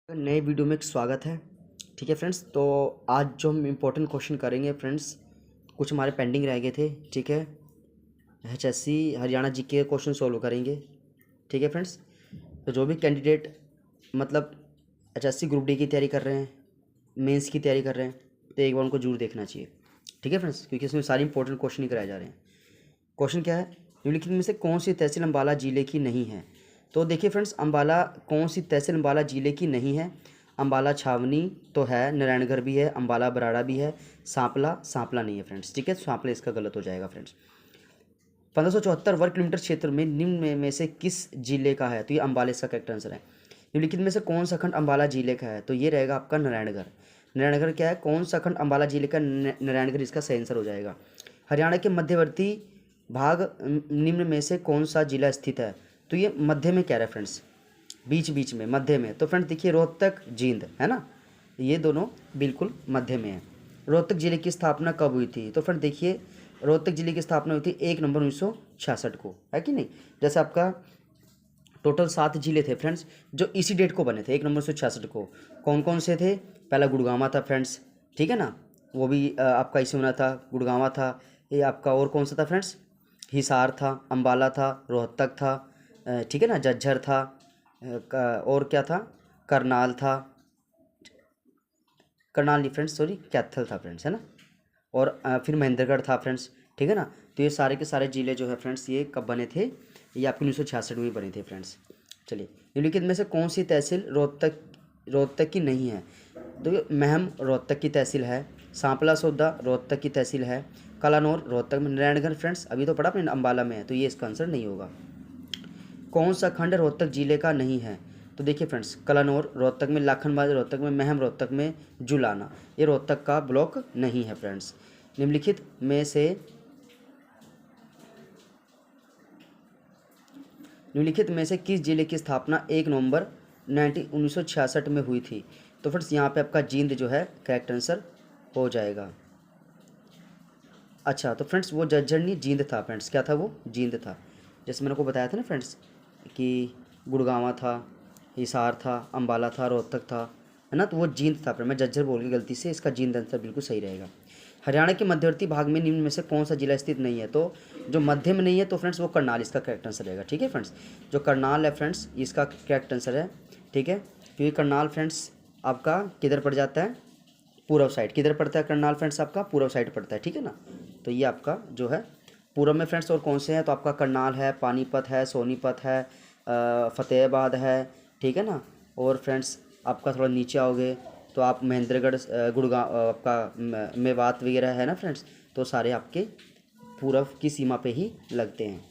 नए वीडियो में स्वागत है। ठीक है फ्रेंड्स, तो आज जो हम इम्पोर्टेंट क्वेश्चन करेंगे फ्रेंड्स, कुछ हमारे पेंडिंग रह गए थे। ठीक है, HSC हरियाणा जीके के क्वेश्चन सोल्व करेंगे। ठीक है फ्रेंड्स, तो जो भी कैंडिडेट मतलब HSC ग्रुप डी की तैयारी कर रहे हैं, मेंस की तैयारी कर रहे हैं, तो एक बार उनको जरूर देखना चाहिए। ठीक है फ्रेंड्स, क्योंकि इसमें सारे इंपॉर्टेंट क्वेश्चन ही कराए जा रहे हैं। क्वेश्चन क्या है, निम्नलिखित में से कौन सी तहसील अम्बाला ज़िले की नहीं है। तो देखिए फ्रेंड्स, अम्बाला कौन सी तहसील अम्बाला ज़िले की नहीं है। अम्बाला छावनी तो है, नारायणगढ़ भी है, अम्बाला बराड़ा भी है, सांपला सांपला नहीं है फ्रेंड्स। ठीक है, सांपला इसका गलत हो जाएगा फ्रेंड्स। 1574 वर्ग किलोमीटर क्षेत्र में निम्न में से किस जिले का है। तो ये अम्बाला इसका करेक्ट आंसर है। निम्नलिखित में से कौन सा खंड अम्बाला जिले का है। तो ये रहेगा आपका नारायणगढ़। नारायणगढ़ क्या है, कौन सा खंड अम्बाला जिले का, नारायणगढ़ इसका सही आंसर हो जाएगा। हरियाणा के मध्यवर्ती भाग निम्न में से कौन सा जिला स्थित है। तो ये मध्य में क्या है फ्रेंड्स, बीच बीच में मध्य में। तो फ्रेंड्स देखिए, रोहतक जींद है ना, ये दोनों बिल्कुल मध्य में है। रोहतक जिले की स्थापना कब हुई थी। तो फ्रेंड देखिए, रोहतक जिले की स्थापना हुई थी 1 नवंबर 1966 को, है कि नहीं। जैसे आपका टोटल 7 जिले थे फ्रेंड्स जो इसी डेट को बने थे, 1 नवंबर 1966 को। कौन कौन से थे, पहला गुड़गांवा था फ्रेंड्स, ठीक है ना, वो भी आपका इसी होना था, गुड़गांवा था। ये आपका और कौन सा था फ्रेंड्स, हिसार था, अम्बाला था, रोहतक था, ठीक है ना, झज्जर था, और क्या था, करनाल था, करनाल नहीं फ्रेंड्स, सॉरी, कैथल था फ्रेंड्स, है ना। और फिर महेंद्रगढ़ था फ्रेंड्स, ठीक है ना। तो ये सारे के सारे जिले जो है फ्रेंड्स, ये कब बने थे, ये आपके 1966 में ही बने थे फ्रेंड्स। चलिए, निम्नलिखित में से कौन सी तहसील रोहतक की नहीं है। तो ये महम रोहतक की तहसील है, सांपला सौदा रोहतक की तहसील है, कलानौर रोहतक में, नारायणगढ़ फ्रेंड्स अभी तो पढ़ा आपने अम्बाला में है, तो ये इसका आंसर नहीं होगा। कौन सा खंड रोहतक जिले का नहीं है। तो देखिए फ्रेंड्स, कलानौर रोहतक में, लाखनबाद रोहतक में, महम रोहतक में, जुलाना ये रोहतक का ब्लॉक नहीं है फ्रेंड्स। निम्नलिखित में से किस जिले की स्थापना 1 नवंबर 1966 में हुई थी। तो फ्रेंड्स यहाँ पे आपका जींद जो है करेक्ट आंसर हो जाएगा। अच्छा, तो फ्रेंड्स वो झज्जर नहीं, जींद था फ्रेंड्स, क्या था वो, जींद था। जैसे मैंने को बताया था ना फ्रेंड्स कि गुड़गांवा था, हिसार था, अम्बाला था, रोहतक था, है ना, तो वो जींद था। मैं झज्जर बोल गई गलती से, इसका जींद आंसर बिल्कुल सही रहेगा। हरियाणा के मध्यवर्ती भाग में निम्न में से कौन सा जिला स्थित नहीं है। तो जो मध्य में नहीं है तो फ्रेंड्स वो करनाल इसका करेक्ट आंसर रहेगा। ठीक है फ्रेंड्स, जो करनाल है फ्रेंड्स इसका करेक्ट आंसर है। ठीक है, क्योंकि करनाल फ्रेंड्स आपका किधर पड़ जाता है, पूर्व साइड। किधर पड़ता है करनाल फ्रेंड्स, आपका पूर्व साइड पड़ता है, ठीक है ना। तो ये आपका जो है पूर्व में फ्रेंड्स, और कौन से हैं, तो आपका करनाल है, पानीपत है, सोनीपत है, फतेहाबाद है, ठीक है ना। और फ्रेंड्स आपका थोड़ा नीचे आओगे तो आप महेंद्रगढ़, गुड़गांव, आपका मेवात वगैरह है ना फ्रेंड्स, तो सारे आपके पूर्व की सीमा पे ही लगते हैं।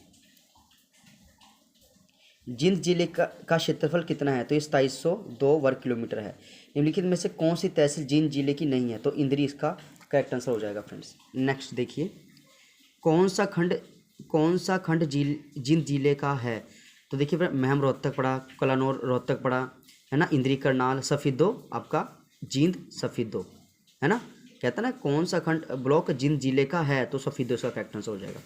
जींद जिले का क्षेत्रफल कितना है। तो ये 2702 वर्ग किलोमीटर है। निम्नलिखित में से कौन सी तहसील जींद जिले की नहीं है। तो इंद्री इसका करेक्ट आंसर हो जाएगा फ्रेंड्स। नेक्स्ट देखिए, कौन सा खंड जींद जिले का है। तो देखिए फ्रेंड, महम रोहतक पड़ा, कलानौर रोहतक पड़ा, है ना, इंद्री करनाल, सफीदो आपका जींद सफीदो, है ना। कहता ना कौन सा खंड ब्लॉक जींद जिले का है, तो सफीदो इसका करेक्ट आंसर हो जाएगा।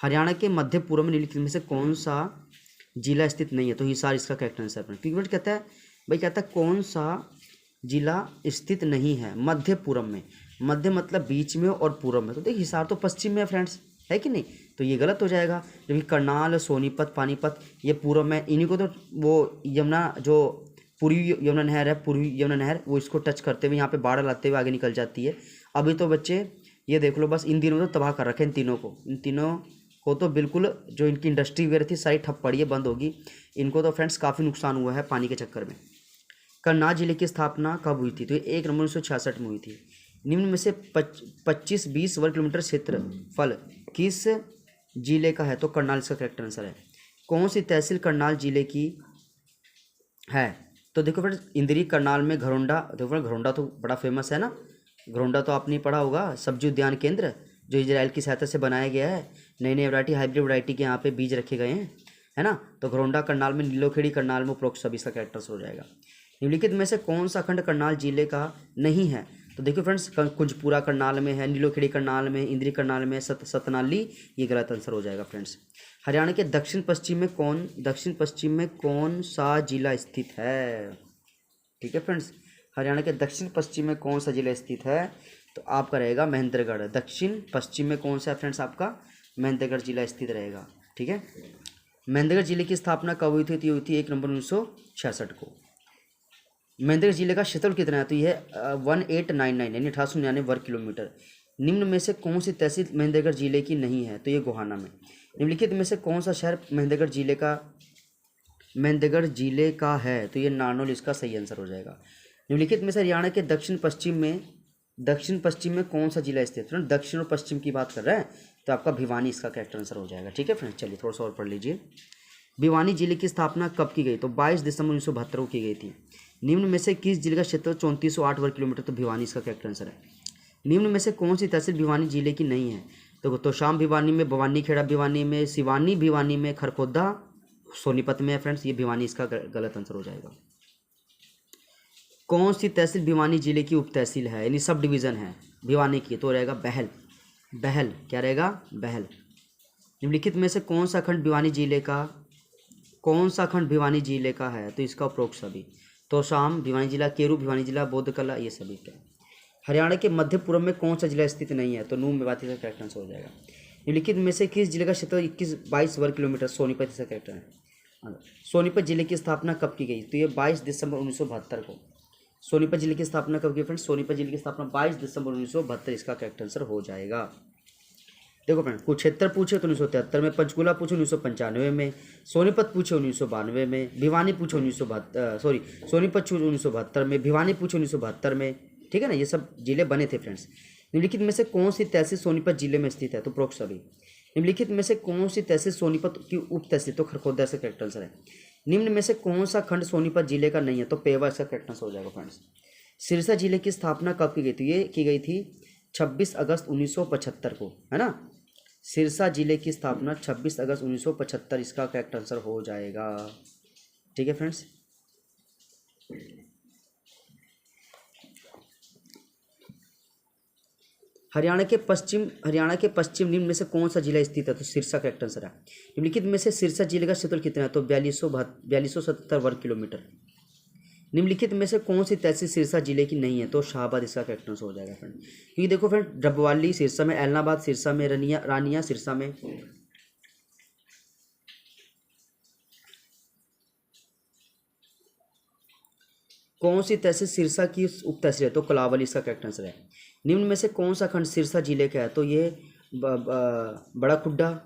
हरियाणा के मध्य पूर्व में निम्नलिखित में से कौन सा जिला स्थित नहीं है। तो हिसार इसका करेक्ट आंसर है। क्योंकि कहता है भाई, कहता है कौन सा जिला स्थित नहीं है मध्य पूर्व में। मध्य मतलब बीच में और पूर्व में, तो देख हिसार तो पश्चिम में है फ्रेंड्स, है कि नहीं। तो ये गलत हो जाएगा, जबकि करनाल, सोनीपत, पानीपत ये पूर्व में। इन्हीं को तो वो यमुना, जो पूर्वी यमुना नहर है, पूर्वी यमुना नहर, वो इसको टच करते हुए यहाँ पे बाढ़ लाते हुए आगे निकल जाती है। अभी तो बच्चे ये देख लो, बस इन तीनों तो तबाह कर रखे, इन तीनों को तो बिल्कुल, जो इनकी इंडस्ट्री वगैरह थी सारी ठप पड़ी है, बंद होगी। इनको तो फ्रेंड्स काफ़ी नुकसान हुआ है पानी के चक्कर में। करनाल जिले की स्थापना कब हुई थी। तो 1 नवंबर 1966 में हुई थी। निम्न में से 25-20 वर्ग किलोमीटर क्षेत्रफल किस जिले का है। तो करनाल इसका करेक्ट आंसर है। कौन सी तहसील करनाल जिले की है। तो देखो फ्रेंड्स, इंद्री करनाल में घरोंडा, देखो फ्रेंड घरोंडा तो बड़ा फेमस है ना। घरोंडा तो आपने पढ़ा होगा, सब्जी उद्यान केंद्र जो इजराइल की सहायता से बनाया गया है। नई नई वैरायटी, हाइब्रिड वैरायटी के यहाँ पे बीज रखे गए हैं, है ना। तो घरोंडा करनाल में, नीलोखेड़ी करनाल में, उपरोक्त सभी इसका कैरेक्टर हो जाएगा। निम्नलिखित में से कौन सा खंड करनाल जिले का नहीं है। तो देखिए फ्रेंड्स, कुंजपुरा करनाल में है, नीलोखेड़ी करनाल में, इंद्री करनाल में, सतनाली, ये गलत आंसर हो जाएगा फ्रेंड्स। हरियाणा के दक्षिण पश्चिम में कौन सा जिला स्थित है। ठीक है फ्रेंड्स। हरियाणा के दक्षिण पश्चिम में कौन सा जिला स्थित है, तो आपका रहेगा महेंद्रगढ़। दक्षिण पश्चिम में कौन सा है फ्रेंड्स, आपका महेंद्रगढ़ जिला स्थित रहेगा। ठीक है, महेंद्रगढ़ जिले की स्थापना कब हुई थी, तो ये हुई थी 1 नवंबर 1966 को। महेंद्रगढ़ जिले का क्षेत्रफल कितना है, तो ये 1899 यानी 1899 वर्ग किलोमीटर। निम्न में से कौन सी तहसील महेंद्रगढ़ जिले की नहीं है, तो ये गोहाना में। निम्नलिखित में से कौन सा शहर महेंद्रगढ़ जिले का है, तो ये नारनौल इसका सही आंसर हो जाएगा। निम्नलिखित में से हरियाणा के दक्षिण पश्चिम में कौन सा जिला स्थित है, दक्षिण और पश्चिम की बात कर रहे हैं, तो आपका भिवानी इसका करेक्ट आंसर हो जाएगा। ठीक है फ्रेंड्स, चलिए थोड़ा सा और पढ़ लीजिए। भिवानी जिले की स्थापना कब की गई, तो 22 दिसंबर 1972 को की गई थी। निम्न में से किस जिले का क्षेत्र 3408 वर्ग किलोमीटर, तो भिवानी इसका करेक्ट आंसर है। निम्न में से कौन सी तहसील भिवानी जिले की नहीं है, तो तोशाम भिवानी में, भवानी खेड़ा भिवानी में, सिवानी भिवानी में, खरखोदा सोनीपत में है फ्रेंड्स, ये भिवानी इसका गलत आंसर हो जाएगा। कौन सी तहसील भिवानी जिले की उप तहसील है, यानी सब डिवीज़न है भिवानी की, तो रहेगा बहल। क्या रहेगा, बहल। निम्नलिखित में से कौन सा खंड भिवानी जिले का है, तो इसका उपरोक्त सभी, तोशाम भिवानी जिला, केरू भिवानी जिला, बोधकला, ये सभी क्या। हरियाणा के मध्य पूर्व में कौन सा जिला स्थित नहीं है, तो नून मेवाती का करेक्ट आंसर हो जाएगा। निम्नलिखित में से किस जिले का क्षेत्र 21-22 वर्ग किलोमीटर, सोनीपत इसका करेक्ट है। सोनीपत जिले की स्थापना कब की गई, तो ये 22 दिसंबर 1972 को। सोनीपत जिले की स्थापना कब की फ्रेंड्स, सोनीपत जिले की स्थापना 22 दिसंबर 1972 इसका करेक्ट आंसर हो जाएगा। देखो फ्रेंड, कुरुक्षेत्र पूछे तो 1973 में, पंचकुला पूछे 1995 में, सोनीपत पूछे 1992 में, भिवानी पूछे सोनीपत पूछे 1972 में, भिवानी पूछे 1972 में। ठीक है ना, ये सब जिले बने थे फ्रेंड्स। निम्नलिखित में से कौन सी तहसील सोनीपत जिले में स्थित है, तो प्रोक्त सभी। निम्नलिखित में से कौन सी तहसील सोनीपत की उप तहसील, तो खरखोदा से करेक्ट आंसर है। निम्न में से कौन सा खंड सोनीपत जिले का नहीं है, तो पेवा इसका करेक्ट आंसर हो जाएगा फ्रेंड्स। सिरसा जिले की स्थापना कब की गई थी, ये की गई थी 26 अगस्त 1975 को, है ना। सिरसा जिले की स्थापना 26 अगस्त 1975 इसका करेक्ट आंसर हो जाएगा। ठीक है फ्रेंड्स, हरियाणा के पश्चिम निम्न में से कौन सा जिला स्थित है, तो सिरसा करेक्ट आंसर है। निम्नलिखित में से सिरसा जिले का क्षेत्रफल कितना है, तो 4270 वर्ग किलोमीटर। निम्नलिखित में से कौन सी तहसील सिरसा जिले की नहीं है, तो शाहबाद इसका करेक्ट आंसर हो जाएगा फ्रेंड। क्योंकि देखो फ्रेंड, डबवाली सिरसा में, एलनाबाद सिरसा में, रानिया सिरसा में। कौन सी तहसील सिरसा की उप तहसील है, तो कलावली इसका करेक्ट आंसर है। निम्न में से कौन सा खंड सिरसा जिले का है, तो ये बड़ा खुड्डा,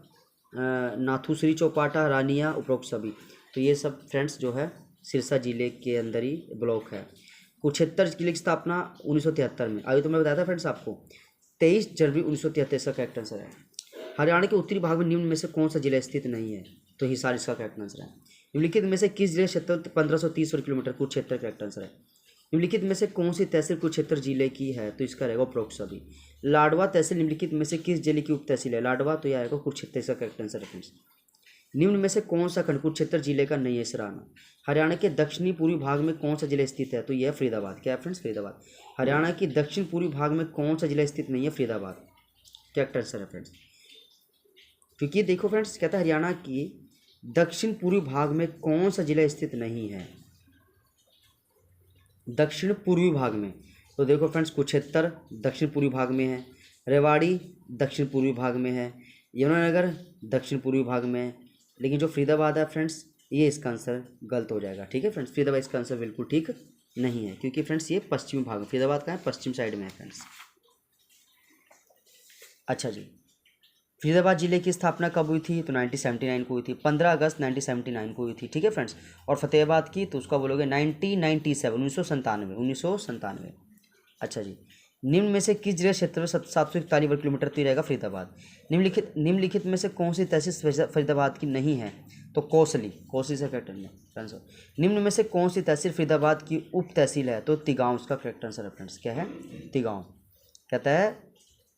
नाथुश्री चौपाटा, रानिया, उपरोक्त सभी। तो ये सब फ्रेंड्स जो है सिरसा जिले के अंदर ही ब्लॉक है। कुरुक्षेत्र जिले की स्थापना 1973 में, अभी तो मैं बताया था फ्रेंड्स आपको, 23 जनवरी 1973 का करेक्ट आंसर है। हरियाणा के उत्तरी भाग में निम्न में से कौन सा जिला स्थित नहीं है, तो हिसार इसका करेक्ट आंसर है। निम्नलिखित में से किस जिले क्षेत्र 1530 वर्ग किलोमीटर, कुरुक्षेत्र करेक्ट आंसर है। निम्नलिखित में से कौन सी तहसील कुरुक्षेत्र जिले की है, तो इसका रहेगा उपरोक्त सभी। लाडवा तहसील निम्नलिखित में से किस जिले की उप तहसील है, लाडवा, तो यह आएगा कुरुक्षेत्र इसका करेक्ट आंसर है फ्रेंड्स। निम्न में से कौन सा खंड कुरुक्षेत्र जिले का नहीं है, सराहना। हरियाणा के दक्षिणी पूर्वी भाग में कौन सा जिला स्थित है, तो यह फरीदाबाद। क्या है फ्रेंड्स, फरीदाबाद। हरियाणा की दक्षिण पूर्वी भाग में कौन सा जिला स्थित नहीं है, फरीदाबाद। करेक्ट आंसर है फ्रेंड्स। क्योंकि देखो फ्रेंड्स, कहता है हरियाणा की दक्षिण पूर्वी भाग में कौन सा जिला स्थित नहीं है, दक्षिण पूर्वी भाग में। तो देखो फ्रेंड्स, कुरुक्षेत्र दक्षिण पूर्वी भाग में है, रेवाड़ी दक्षिण पूर्वी भाग में है, यमुनानगर दक्षिण पूर्वी भाग में है, लेकिन जो फरीदाबाद है फ्रेंड्स, ये इसका आंसर गलत हो जाएगा। ठीक है फ्रेंड्स, फरीदाबाद इसका आंसर बिल्कुल ठीक नहीं है, क्योंकि फ्रेंड्स ये पश्चिमी भाग में, फरीदाबाद का है पश्चिम साइड में है फ्रेंड्स। अच्छा जी, फरीदाबाद जिले की स्थापना कब हुई थी, तो 1979 को हुई थी, 15 अगस्त 1979 को हुई थी। ठीक है फ्रेंड्स, और फतेहाबाद की तो उसका बोलोगे 1997 1997। अच्छा जी, निम्न में से किस जिले क्षेत्र में 741 वर्ग किलोमीटर तो रहेगा फरीदाबाद। निम्नलिखित में से कौन सी तहसील फरीदाबाद की नहीं है, तो कोसली से करेक्ट आंसर। निम्न में से कौन सी तहसील फरीदाबाद की उप तहसील है, तो तिगांव उसका करेक्ट आंसर है फ्रेंड्स। क्या है, तिगांव। कहता है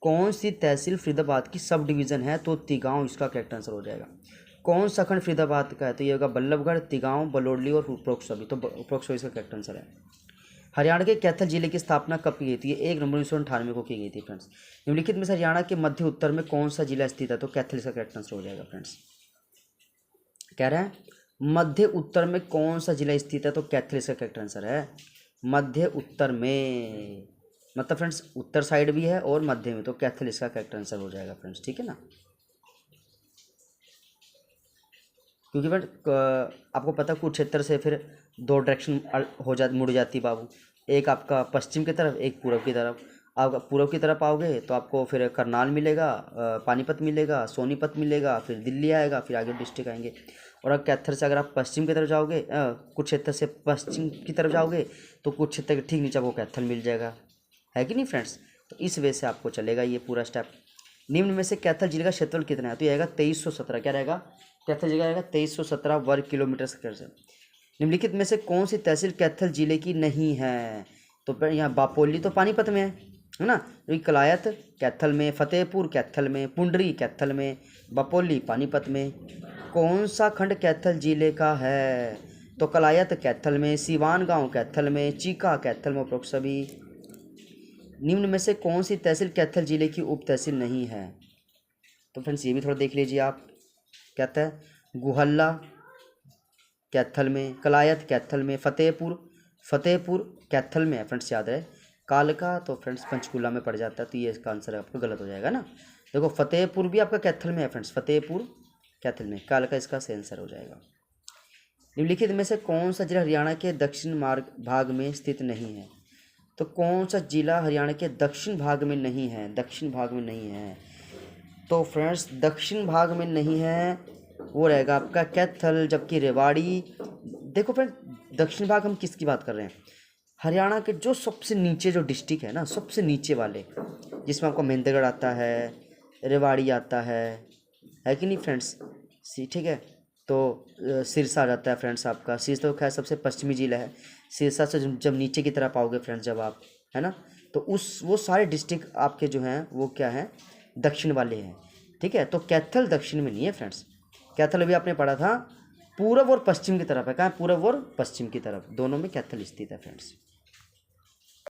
कौन सी तहसील फरीदाबाद की सब डिवीज़न है, तो तिगांव इसका करेक्ट आंसर हो जाएगा। कौन सा खंड फरीदाबाद का है, तो ये होगा बल्लभगढ़, तिगांव, बलोडली और उपरोक्त सभी। तो उपरोक्त सभी इसका करेक्ट आंसर है। हरियाणा के कैथल जिले की स्थापना कब की गई थी, 1 नवंबर 1998 को की गई थी फ्रेंड्स। निम्नलिखित में से हरियाणा के मध्य उत्तर में कौन सा जिला स्थित है, तो कैथल इसका करेक्ट आंसर हो जाएगा फ्रेंड्स। कह रहा है मध्य उत्तर में कौन सा जिला स्थित है, तो कैथल इसका करेक्ट आंसर है। मध्य उत्तर में, मतलब फ्रेंड्स उत्तर साइड भी है और मध्य में, तो कैथल इसका करेक्ट आंसर हो जाएगा फ्रेंड्स, ठीक है ना। क्योंकि फ्रेंड आपको पता है कुरुक्षेत्र से फिर दो डायरेक्शन मुड़ जाती बाबू, एक आपका पश्चिम की तरफ, एक पूर्व की तरफ। आप पूर्व की तरफ आओगे तो आपको फिर करनाल मिलेगा, पानीपत मिलेगा, सोनीपत मिलेगा, फिर दिल्ली आएगा, फिर आगे डिस्ट्रिक्ट आएंगे। और अगर कैथल से अगर आप पश्चिम की तरफ जाओगे, कुरुक्षेत्र से पश्चिम की तरफ जाओगे तो कुरुक्षेत्र के ठीक नीचे आपको कैथल मिल जाएगा, है कि नहीं फ्रेंड्स। तो इस वजह से आपको चलेगा ये पूरा स्टेप। निम्न में से कैथल जिले का क्षेत्रफल कितना है, तो ये आएगा 2317। क्या रहेगा, कैथल जिले का रहेगा 2317 वर्ग किलोमीटर स्क्वायर से। निम्नलिखित में से कौन सी तहसील कैथल जिले की नहीं है, तो यहाँ बापोली तो पानीपत में है ना, तो कलायत कैथल में, फतेहपुर कैथल में, पुंडरी कैथल में, बपोली पानीपत में। कौन सा खंड कैथल जिले का है, तो कलायत कैथल में, सीवान गांव कैथल में, चीका कैथल में, उपरोक्त सभी। निम्न में से कौन सी तहसील कैथल जिले की उप तहसील नहीं है, तो फ्रेंड्स ये भी थोड़ा देख लीजिए आप। कहता है गुहल्ला कैथल में, कलायत कैथल में, फतेहपुर कैथल में है फ्रेंड्स, याद रहे। कालका तो फ्रेंड्स पंचकुला में पड़ जाता है, तो ये इसका आंसर आपका गलत हो जाएगा ना। देखो फतेहपुर भी आपका कैथल में है फ्रेंड्स, फतेहपुर कैथल में, कालका इसका सही आंसर हो जाएगा। निम्नलिखित में से कौन सा जिला हरियाणा के दक्षिण भाग में स्थित नहीं है, तो कौन सा जिला हरियाणा के दक्षिण भाग में नहीं है, दक्षिण भाग में नहीं है, तो फ्रेंड्स दक्षिण भाग में नहीं है वो रहेगा आपका कैथल, जबकि रेवाड़ी। देखो फ्रेंड दक्षिण भाग हम किसकी बात कर रहे हैं, हरियाणा के जो सबसे नीचे जो डिस्ट्रिक्ट है ना, सबसे नीचे वाले, जिसमें आपको महेंद्रगढ़ आता है, रेवाड़ी आता है कि नहीं फ्रेंड्स, ठीक है। तो सिरसा आ जाता है फ्रेंड्स आपका, सिरसा तो खैर सबसे पश्चिमी जिला है। सिरसा से जब नीचे की तरफ आओगे फ्रेंड्स जब आप, है ना, तो वो सारे डिस्ट्रिक्ट आपके जो हैं वो क्या हैं, दक्षिण वाले हैं, ठीक है। तो कैथल दक्षिण में नहीं है फ्रेंड्स, कैथल अभी आपने पढ़ा था पूर्व और पश्चिम की तरफ है, कहाँ पूर्व और पश्चिम की तरफ, दोनों में कैथल स्थित है फ्रेंड्स।